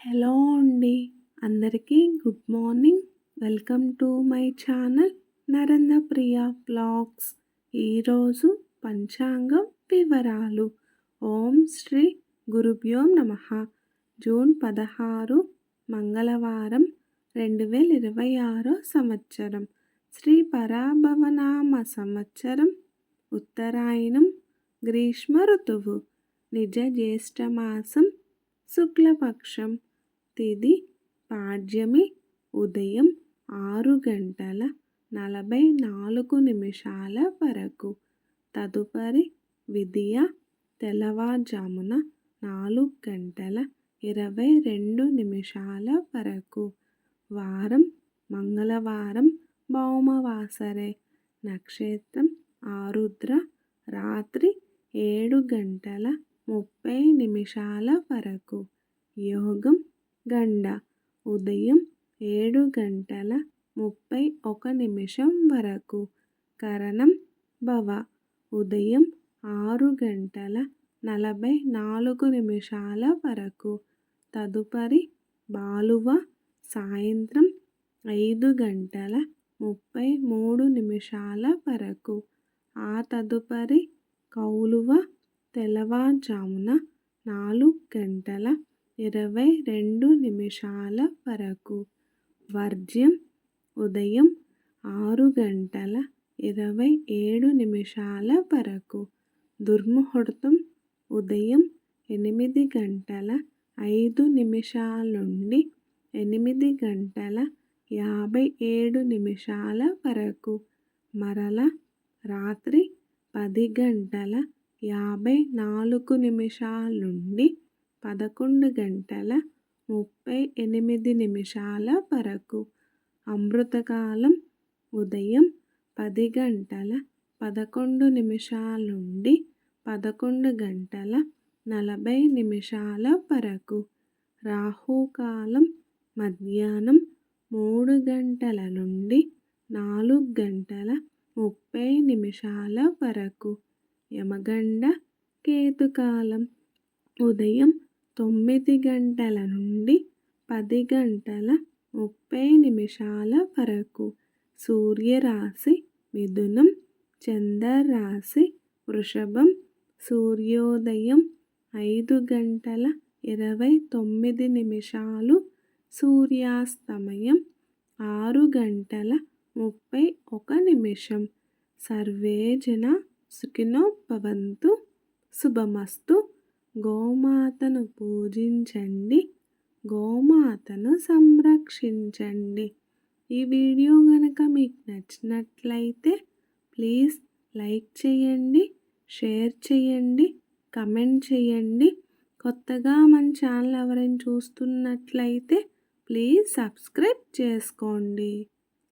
Hello అండి. అందరికీ good morning. Welcome to my channel Narendra Priya vlogs. ఈరోజు పంచాంగం వివరాలు. ఓం శ్రీ గురుభ్యో నమః. జూన్ 16 మంగళవారం 2026 సంవత్సరం. శ్రీ పరాభవనామ సంవత్సరం. ఉత్తరాయణం. గ్రీష్మ ఋతువు. నిజ జ్యేష్ఠమాసం. శుక్లపక్షం. తిథి పాడ్యమి. ఉదయం 6:44 వరకు. తదుపరి విదియ తెల్లవారుజామున 4:22 వరకు. వారం మంగళవారం. భౌమవాసరే. నక్షత్రం ఆరుద్ర. రాత్రి 7:30 వరకు. యోగం గండ. ఉదయం 7:31 వరకు. కరణం భవ. ఉదయం 6:44 వరకు. తదుపరి బాలువ. సాయంత్రం 5:33 వరకు. ఆ తదుపరి కౌలువ. తెల్లవారుజామున 4:22 వరకు. వర్జ్యం ఉదయం 6:27 వరకు. దుర్ముహూర్తం ఉదయం 8:05 నుండి 8:57 వరకు. మరల రాత్రి 10:54 నుండి 11:38 వరకు. అమృతకాలం ఉదయం 10:11 నుండి 11:40 వరకు. రాహుకాలం మధ్యాహ్నం 3 నుండి 4:30 వరకు. యమగండ కేతుకాలం ఉదయం 9 నుండి 10:30 వరకు. సూర్యరాశి మిథునం. చంద్రరాశి వృషభం. సూర్యోదయం 5:29. సూర్యాస్తమయం 6:31. సర్వే జన సుఖినో భవంతు. శుభమస్తు. గోమాతను పూజించండి. గోమాతను సంరక్షించండి. ఈ వీడియో గనక మీకు నచ్చినట్లయితే ప్లీజ్ లైక్ చేయండి, షేర్ చేయండి, కమెంట్ చేయండి. కొత్తగా మన ఛానల్ ఎవరైనా చూస్తున్నట్లయితే ప్లీజ్ సబ్స్క్రైబ్ చేసుకోండి.